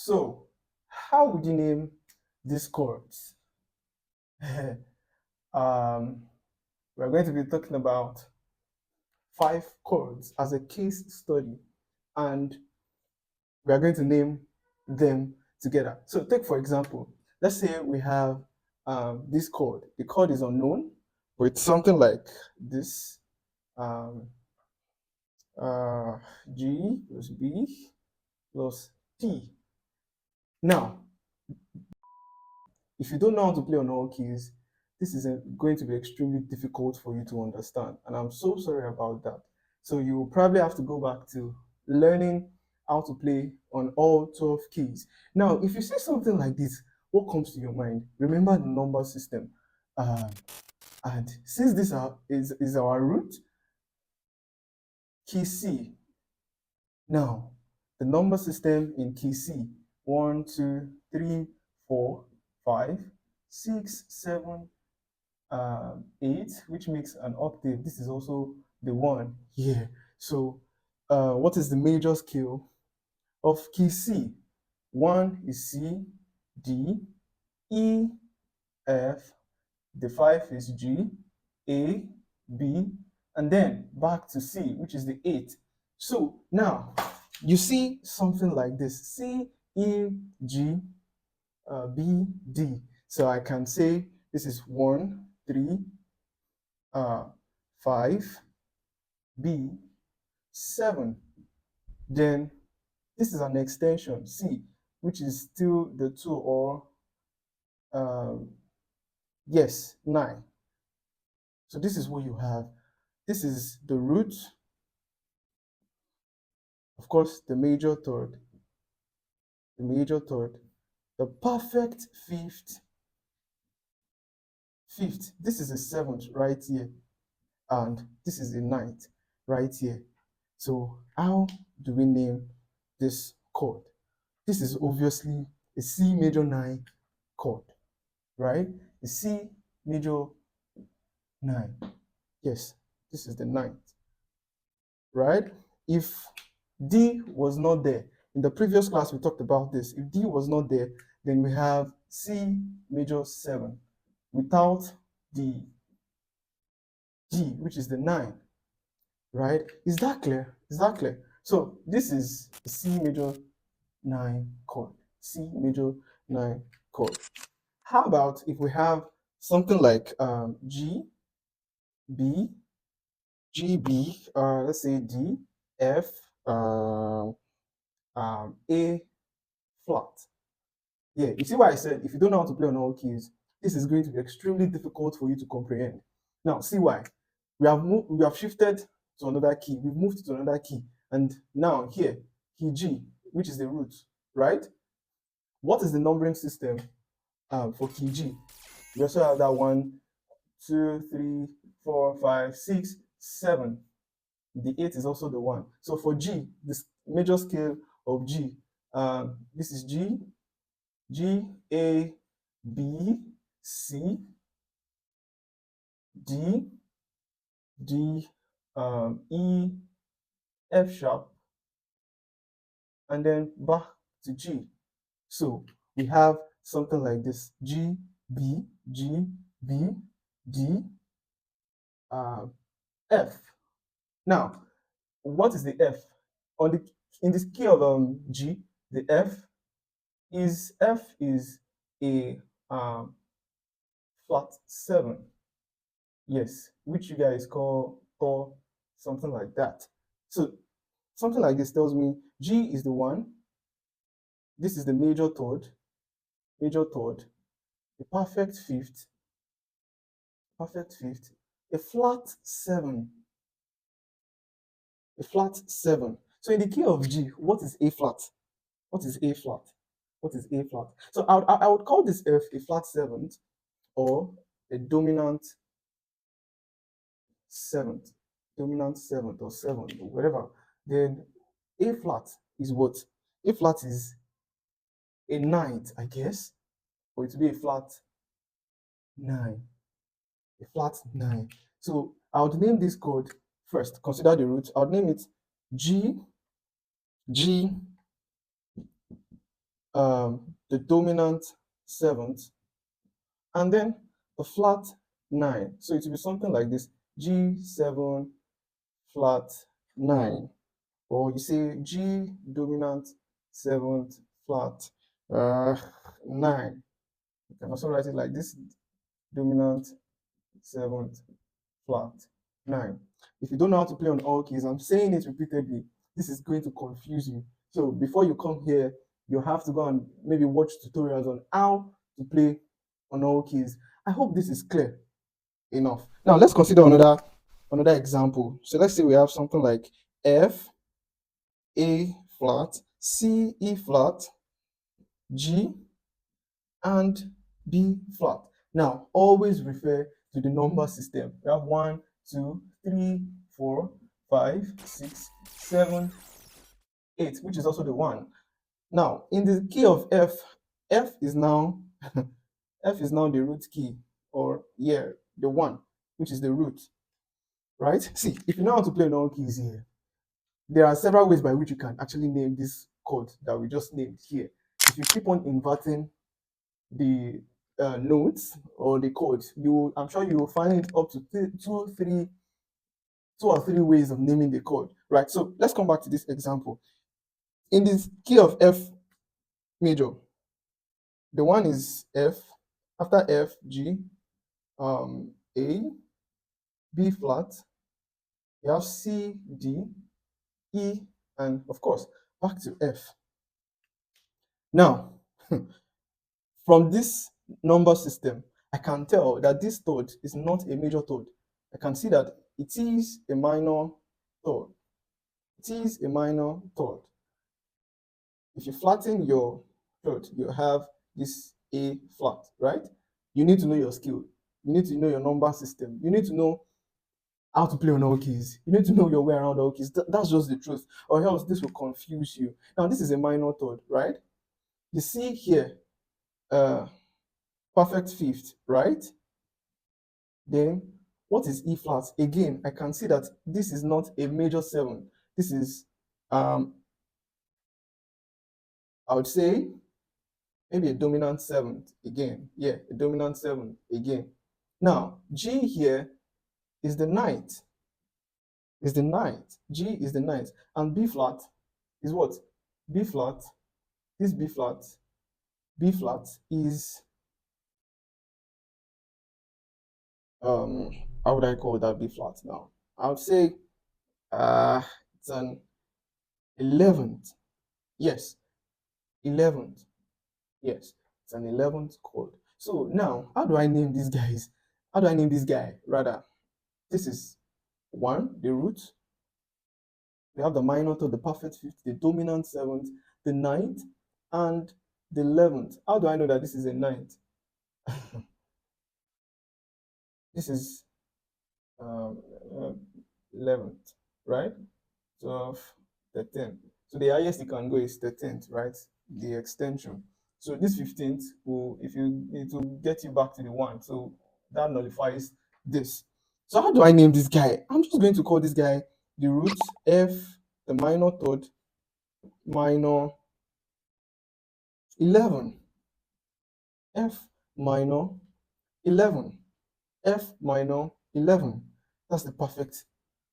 So, how would you name these chords? um, we're going to be talking about 5 chords as a case study, and we are going to name them together. So, take for example, let's say we have this chord. The chord is unknown with something like this um, G plus B plus P. Now, if you don't know how to play on all keys, this is going to be extremely difficult for you to understand. And I'm so sorry about that. So you will probably have to go back to learning how to play on all 12 keys. Now, if you see something like this, what comes to your mind? Remember the number system. And since is our root, key C. Now, the number system in key C, 1, 2, 3, 4, 5, 6, 7, 8, which makes an octave. This is also the 1 here. So what is the major scale of key C? 1 is C, D, E, F, the 5 is G, A, B, and then back to C, which is the 8. So now you see something like this: C, E, G, B, D. So I can say this is 1, 3, 5, B, 7. Then this is an extension, C, which is still the 2, or yes, 9. So this is what you have. This is the root, of course, the major third, the perfect fifth. This is the 7th right here, and this is the 9th right here. So how do we name this chord? This is obviously a C major 9 chord, right? A C major 9. Yes, this is the 9th, right? If D was not there, in the previous class we talked about this. If D was not there, then we have C major 7 without the G, which is the 9, right? Is that clear? Is that clear? So this is a C major 9 chord. C major 9 chord. How about if we have something like G, B, G, B, let's say D, F, A flat. Yeah, you see why I said if you don't know how to play on all keys, this is going to be extremely difficult for you to comprehend. Now, see why. We have shifted to another key. We've moved to another key. And now here, key G, which is the root, right? What is the numbering system for key G? We also have that 1, 2, 3, 4, 5, 6, 7. The 8 is also the 1. So for G, this major scale of G, this is G, G, A, B, C, D, D, E, F sharp, and then back to G. So we have something like this: G, B, G, B, D, F. Now, what is the F? In this key of G, the F is a flat 7. Yes, which you guys call something like that. So something like this tells me G is the 1. This is the major third, a perfect fifth, a flat 7, a flat 7. So in the key of G, what is A flat? What is A flat? What is A flat? So I would call this F a flat 7th, or a dominant 7th, or 7th, or whatever. Then A flat is what? A flat is a 9th, I guess, or it will be a flat 9. A flat 9. So I would name this chord first. Consider the root. I would name it G, G, the dominant seventh, and then the flat 9. So it will be something like this: G7 flat 9, or you say G dominant seventh flat uh, 9. You can also write it like this: dominant seventh flat 9. If you don't know how to play on all keys, I'm saying it repeatedly, this is going to confuse you. So before you come here, you have to go and maybe watch tutorials on how to play on all keys. I hope this is clear enough. Now let's consider another example. So let's say we have something like F, A flat, C, E flat, G, and B flat. Now, always refer to the number system. We have 1, 2, 3, 4, 5, 6, 7, 8, which is also the 1. Now, in the key of F, F is now F is now the root key, or yeah, the 1, which is the root, right? See, if you know how to play all keys here, there are several ways by which you can actually name this chord that we just named here. If you keep on inverting the notes or the chord, I'm sure you will find it up to two or three ways of naming the chord, right? So let's come back to this example. In this key of F major, the one is F. After F, G, A, B flat. You have C, D, E, and of course back to F. Now, from this number system, I can tell that this third is not a major third. I can see that it is a minor third. It is a minor third. If you flatten your third, you have this A flat, right? You need to know your skill. You need to know your number system. You need to know how to play on all keys. You need to know your way around all keys. That's just the truth, or else this will confuse you. Now, this is a minor third, right? You see here, perfect fifth, right? Then what is E flat? Again, I can see that this is not a major 7. This is, I would say, maybe a dominant 7th again. Yeah, a dominant 7th again. Now, G here is the ninth. Is the ninth. G is the ninth. And B flat is what? B flat. This B flat. B flat is, how would I call that B flat now? I would say, it's an 11th. Yes, 11th. Yes, it's an 11th chord. So now, how do I name these guys? How do I name this guy? Rather, this is 1, the root. We have the minor third, the perfect fifth, the dominant 7th, the ninth, and the 11th. How do I know that this is a ninth? This is um, 11th, right? 12, 13. So the highest you can go is 13th, right? The extension. So this 15th will, it will get you back to the 1. So that nullifies this. So how do I name this guy? I'm just going to call this guy the root F, the minor third, minor 11. F minor 11. F minor 11. That's the perfect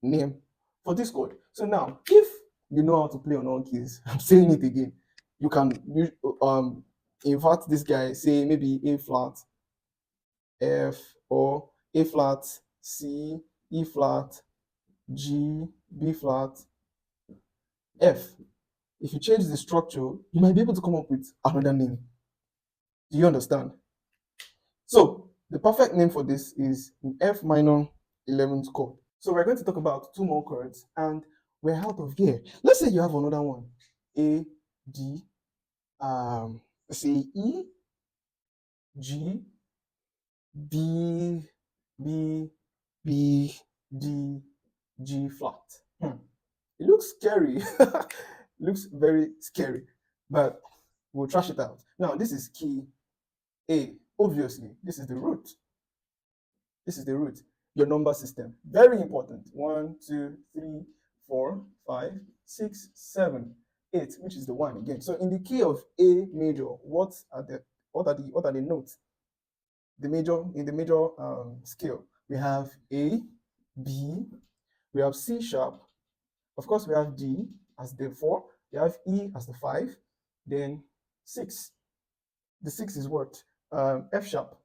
name for this chord. So now, if you know how to play on all keys, I'm saying it again, you can invert this guy, say maybe A flat, F, or A flat, C, E flat, G, B flat, F. If you change the structure, you might be able to come up with another name. Do you understand? So the perfect name for this is an F minor 11th chord. So we're going to talk about two more chords and we're out of here. Let's say you have another one. A, D, let's say E, G, B, B, B, D, G flat. It looks scary. Looks very scary, but we'll trash it out. Now, this is key A. Obviously, this is the root. This is the root. Your number system. Very important. 1, 2, 3, 4, 5, 6, 7, 8, which is the 1 again. So in the key of A major, what are the notes? The major in the major scale, we have A, B, we have C sharp, of course we have D as the 4, we have E as the 5, then 6. The 6 is what? F sharp,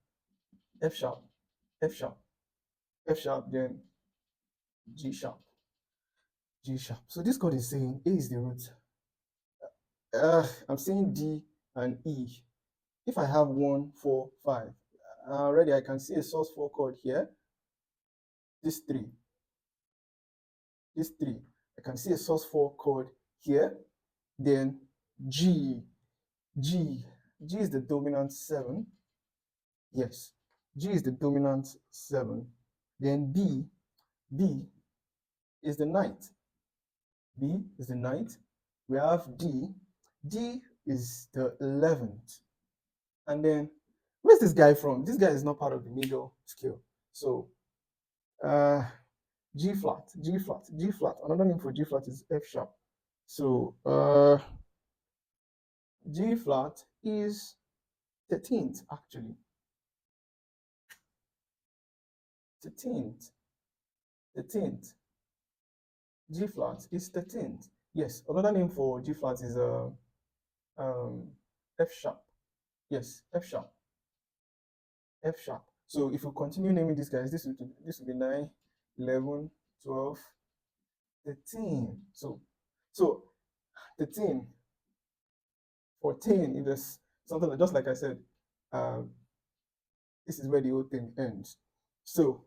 F sharp, F sharp, F sharp, then G sharp, G sharp. So this chord is saying A is the root. I'm saying D and E. If I have 1, 4, 5, already I can see a source 4 chord here. This 3, this 3. I can see a source 4 chord here. Then G, G, G is the dominant 7. Yes, G is the dominant 7. Then B, B is the ninth. B is the ninth. We have D. D is the 11th. And then, where's this guy from? This guy is not part of the major scale. So, G flat, G flat, G flat. Another name for G flat is F sharp. So, G flat is 13th actually. 13th. 13th. G flat is 13th. Yes, another name for G flat is F sharp. Yes, F sharp. F sharp. So if we continue naming these guys, this will be 9, 11, 12, 13. So 13, 14, if there's something just like I said, this is where the whole thing ends. So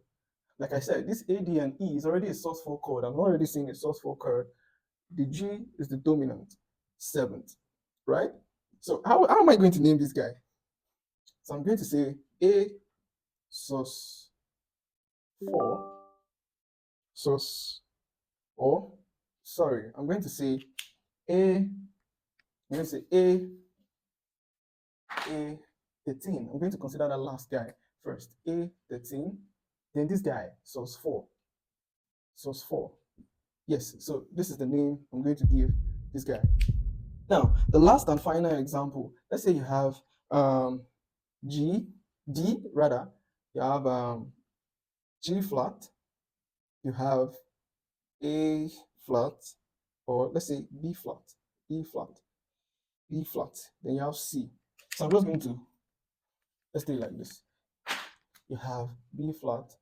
like I said, this A, D, and E is already a source 4 chord. I'm already seeing a source 4 chord. The G is the dominant 7th, right? So how am I going to name this guy? So I'm going to say A sus 4 sus, or sorry, I'm going to say A 13. I'm going to consider that last guy first. A 13. Then this guy, sus 4. Sus 4. Yes, so this is the name I'm going to give this guy. Now, the last and final example, let's say you have G, D rather, you have G flat, you have A flat, or let's say B flat, B flat, B flat, then you have C. So I'm just going to, let's do it like this. You have B flat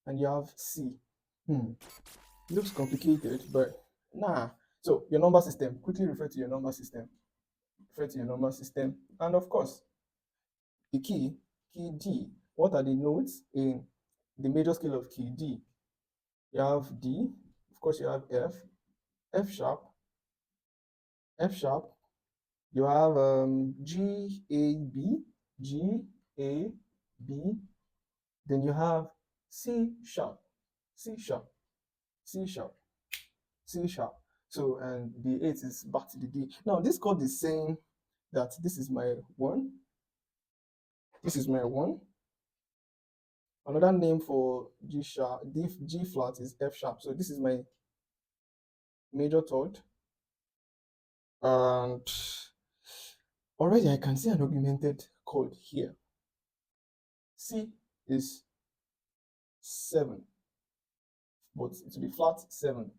and you have C. It looks complicated, but nah. So your number system, quickly refer to your number system. Refer to your number system. And of course, the key D. What are the notes in the major scale of key D? You have D, of course you have F, F sharp, F sharp. You have G, A, B, G, A, B. Then you have C sharp, C sharp, C sharp, C sharp. So, and the 8 is back to the D. Now, this chord is saying that this is my 1. This is my 1. Another name for G sharp, G flat is F sharp. So this is my major third. And already I can see an augmented chord here. C is 7, but it will be flat 7,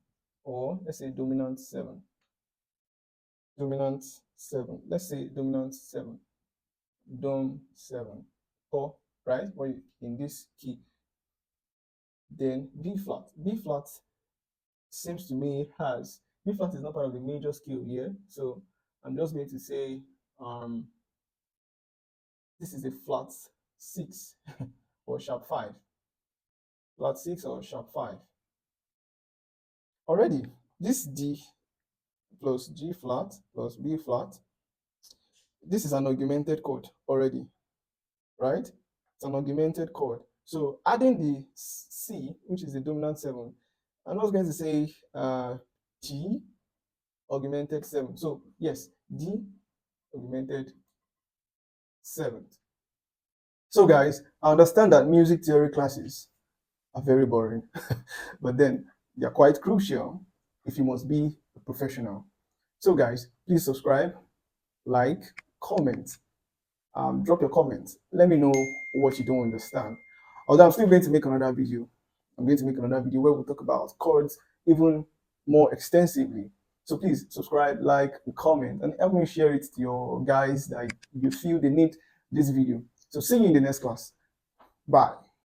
or let's say dominant 7. Dominant 7. Let's say dominant 7. Dom 7. Or, right? Or in this key. Then B flat. B flat seems to me has, B flat is not part of the major scale here. So I'm just going to say this is a flat 6 or sharp 5. Flat 6 or sharp 5. Already, this D plus G flat plus B flat, this is an augmented chord already, right? It's an augmented chord. So adding the C, which is the dominant 7, I'm not going to say G augmented 7. So yes, D augmented 7th. So guys, I understand that music theory classes are very boring, but then they're quite crucial if you must be a professional. So guys, please subscribe, like, comment, drop your comments. Let me know what you don't understand. Although I'm still going to make another video. I'm going to make another video where we'll talk about chords even more extensively. So please subscribe, like, comment, and help me share it to your guys that you feel they need this video. So see you in the next class. Bye.